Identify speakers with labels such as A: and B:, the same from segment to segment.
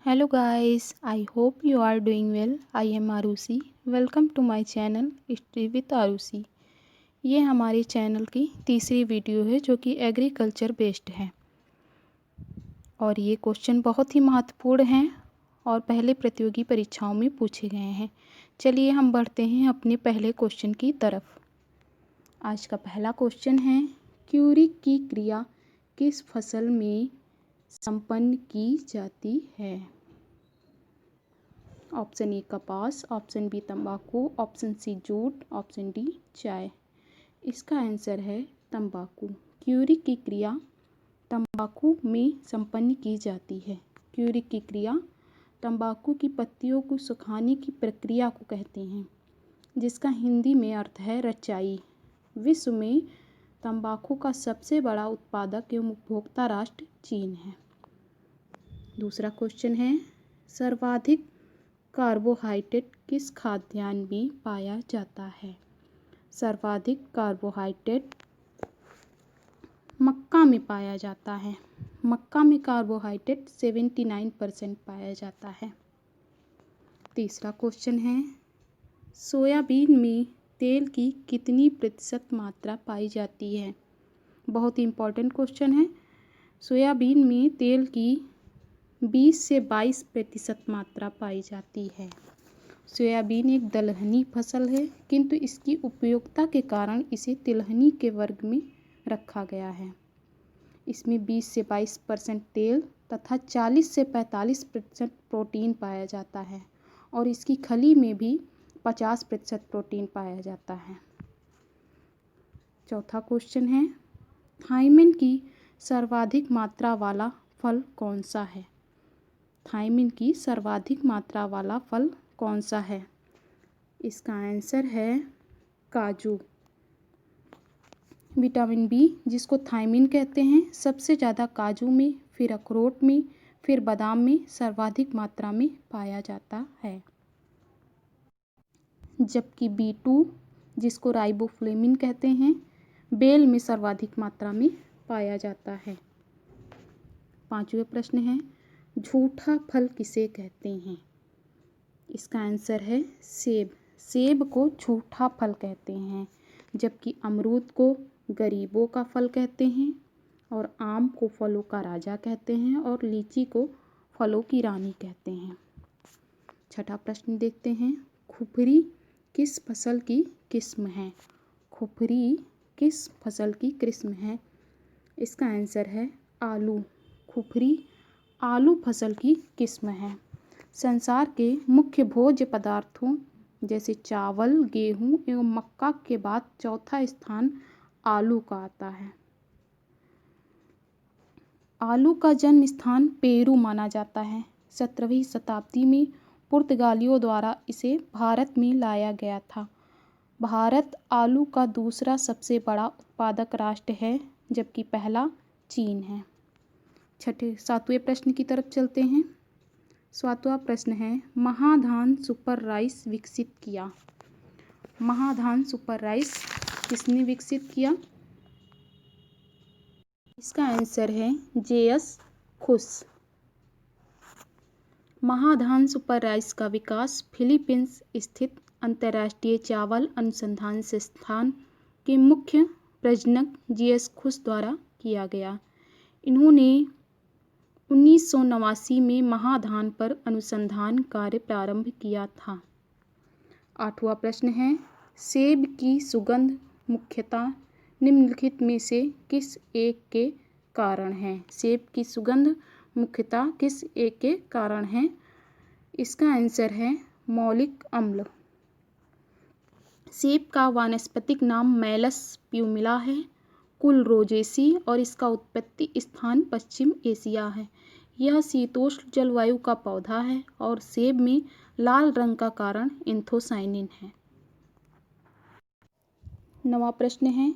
A: Hello guys, I hope you are doing well. I am Arushi. Welcome to my channel History with Arushi. ये हमारे channel की तीसरी video है जो कि एग्रीकल्चर बेस्ड है और ये क्वेश्चन बहुत ही महत्वपूर्ण हैं और पहले प्रतियोगी परीक्षाओं में पूछे गए हैं। चलिए हम बढ़ते हैं अपने पहले क्वेश्चन की तरफ। आज का पहला क्वेश्चन है, क्यूरी की क्रिया किस फसल में संपन्न की जाती है? ऑप्शन ए कपास, ऑप्शन बी तंबाकू, ऑप्शन सी जूट, ऑप्शन डी चाय। इसका आंसर है तंबाकू। क्यूरी की क्रिया तंबाकू में संपन्न की जाती है। क्यूरी की क्रिया तंबाकू की पत्तियों को सुखाने की प्रक्रिया को कहते हैं, जिसका हिंदी में अर्थ है रचाई। विश्व में तंबाकू का सबसे बड़ा उत्पादक एवं उपभोक्ता राष्ट्र चीन है। दूसरा क्वेश्चन है, सर्वाधिक कार्बोहाइड्रेट किस खाद्यान्न में पाया जाता है? सर्वाधिक कार्बोहाइड्रेट मक्का में पाया जाता है। मक्का में कार्बोहाइड्रेट 79% पाया जाता है। तीसरा क्वेश्चन है, सोयाबीन में तेल की कितनी प्रतिशत मात्रा पाई जाती है? बहुत ही इम्पोर्टेंट क्वेश्चन है। सोयाबीन में तेल की 20 से 22% मात्रा पाई जाती है। सोयाबीन एक दलहनी फसल है, किंतु इसकी उपयोगिता के कारण इसे तिलहनी के वर्ग में रखा गया है। इसमें 20 से 22% तेल तथा 40 से 45% प्रोटीन पाया जाता है और इसकी खली में भी 50% प्रोटीन पाया जाता है। चौथा क्वेश्चन है, थायमिन की सर्वाधिक मात्रा वाला फल कौन सा है? थायमिन की सर्वाधिक मात्रा वाला फल कौन सा है? इसका आंसर है काजू। विटामिन बी, जिसको थायमिन कहते हैं, सबसे ज़्यादा काजू में, फिर अखरोट में, फिर बादाम में सर्वाधिक मात्रा में पाया जाता है। जबकि B2, जिसको राइबोफ्लेविन कहते हैं, बेल में सर्वाधिक मात्रा में पाया जाता है। पांचवें प्रश्न है, झूठा फल किसे कहते हैं? इसका आंसर है सेब। सेब को झूठा फल कहते हैं, जबकि अमरूद को गरीबों का फल कहते हैं और आम को फलों का राजा कहते हैं और लीची को फलों की रानी कहते हैं। छठा प्रश्न देखते हैं, खुपरी किस फसल की किस्म है? खुपरी किस फसल की किस्म है? इसका आंसर है आलू। खुपरी आलू फसल की किस्म है। संसार के मुख्य भोज्य पदार्थों जैसे चावल, गेहूं एवं मक्का के बाद चौथा स्थान आलू का आता है। आलू का जन्म स्थान पेरू माना जाता है। 17वीं शताब्दी में पुर्तगालियों द्वारा इसे भारत में लाया गया था। भारत आलू का दूसरा सबसे बड़ा उत्पादक राष्ट्र है, जबकि पहला चीन है। सातवें प्रश्न की तरफ चलते हैं। सातवां प्रश्न है, महाधान सुपर राइस विकसित किया? महाधान सुपर राइस किसने विकसित किया? इसका आंसर है JS खुश। महाधान सुपर राइस का विकास फिलीपींस स्थित अंतर्राष्ट्रीय चावल अनुसंधान संस्थान के मुख्य प्रजनक JS खुश द्वारा किया गया। इन्होंने 1989 में महाधान पर अनुसंधान कार्य प्रारंभ किया था। आठवां प्रश्न है, सेब की सुगंध मुख्यतः निम्नलिखित में से किस एक के कारण है? सेब की सुगंध मुख्यतः किस एक के कारण है? इसका आंसर है मौलिक अम्ल। सेब का वानस्पतिक नाम मैलस प्यूमिला है, कुल रोजेसी, और इसका उत्पत्ति स्थान पश्चिम एशिया है। यह शीतोष्ण जलवायु का पौधा है और सेब में लाल रंग का कारण एंथोसाइनिन है। नवा प्रश्न है,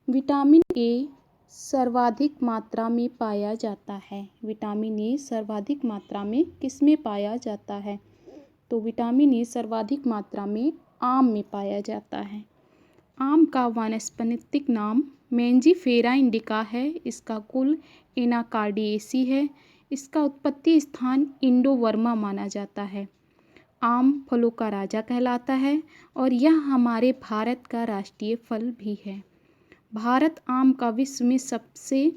A: विटामिन ए सर्वाधिक मात्रा में पाया जाता है? विटामिन ए सर्वाधिक मात्रा में किस में पाया जाता है? तो विटामिन ए सर्वाधिक मात्रा में आम में पाया जाता है। आम का वानस्पतिक नाम मैंजीफेरा इंडिका है। इसका कुल एनाकार्डियेसी है। इसका उत्पत्ति स्थान इंडो वर्मा माना जाता है। आम फलों का राजा कहलाता है और यह हमारे भारत का राष्ट्रीय फल भी है। भारत आम का विश्व में सबसे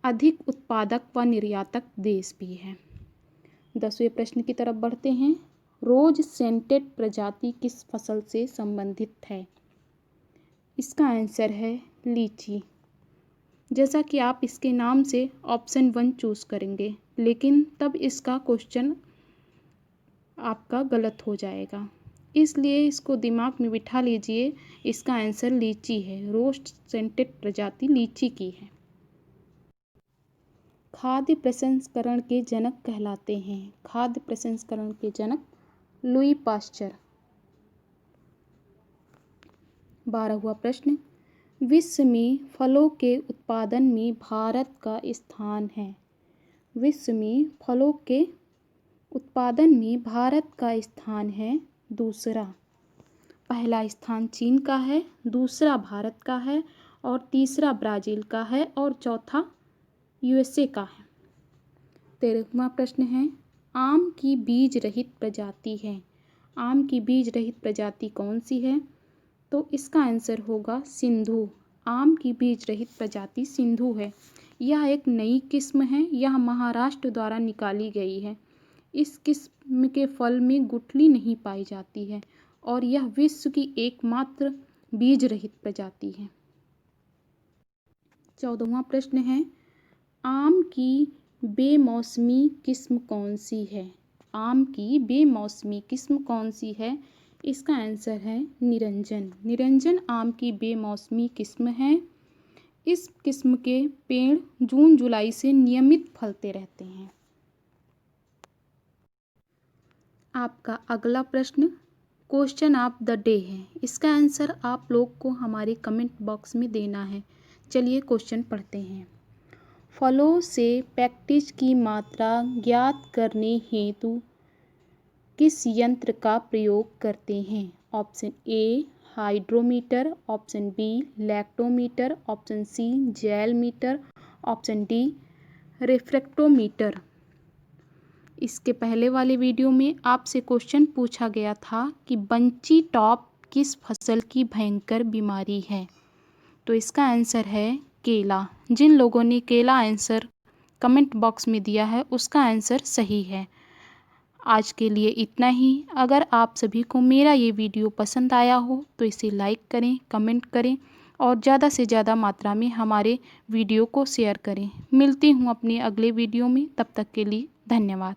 A: अधिक उत्पादक व निर्यातक देश भी है। 10वें प्रश्न की तरफ बढ़ते हैं। रोज सेंटेड प्रजाति किस फसल से संबंधित है? इसका आंसर है लीची। जैसा कि आप इसके नाम से ऑप्शन 1 चूज करेंगे, लेकिन तब इसका क्वेश्चन आपका गलत हो जाएगा, इसलिए इसको दिमाग में बिठा लीजिए। इसका आंसर लीची है। रोस्ट सेंटेड प्रजाति लीची की है। खाद्य प्रसंस्करण के जनक कहलाते हैं। खाद्य प्रसंस्करण के जनक लुई पाश्चर। 12वां प्रश्न, विश्व में फलों के उत्पादन में भारत का स्थान है। विश्व में फलों के उत्पादन में भारत का स्थान है दूसरा। पहला स्थान चीन का है, दूसरा भारत का है और तीसरा ब्राज़ील का है और चौथा यूएसए का है। 13वां प्रश्न है, आम की बीज रहित प्रजाति है। आम की बीज रहित प्रजाति कौन सी है? तो इसका आंसर होगा सिंधु। आम की बीज रहित प्रजाति सिंधु है। यह एक नई किस्म है। यह महाराष्ट्र द्वारा निकाली गई है। इस किस्म के फल में गुठली नहीं पाई जाती है और यह विश्व की एकमात्र बीज रहित प्रजाति है। 14वां प्रश्न है, आम की बेमौसमी किस्म कौन सी है? आम की बेमौसमी किस्म कौन सी है? इसका आंसर है निरंजन। निरंजन आम की बेमौसमी किस्म है। इस किस्म के पेड़ जून जुलाई से नियमित फलते रहते हैं। आपका अगला प्रश्न क्वेश्चन ऑफ द डे है। इसका आंसर आप लोग को हमारे कमेंट बॉक्स में देना है। चलिए क्वेश्चन पढ़ते हैं। फलों से पेक्टिज की मात्रा ज्ञात करने हेतु किस यंत्र का प्रयोग करते हैं? Option a hydrometer, option b lactometer, option c gel meter, option d refractometer. इसके पहले वाले वीडियो में आपसे क्वेश्चन पूछा गया था कि बंची टॉप किस फसल की भयंकर बीमारी है? तो इसका आंसर है केला। जिन लोगों ने केला आंसर कमेंट बॉक्स में दिया है उसका आंसर सही है। आज के लिए इतना ही। अगर आप सभी को मेरा ये वीडियो पसंद आया हो तो इसे लाइक करें, कमेंट करें और ज़्यादा से ज़्यादा मात्रा में हमारे वीडियो को शेयर करें। मिलती हूँ अपने अगले वीडियो में, तब तक के लिए धन्यवाद।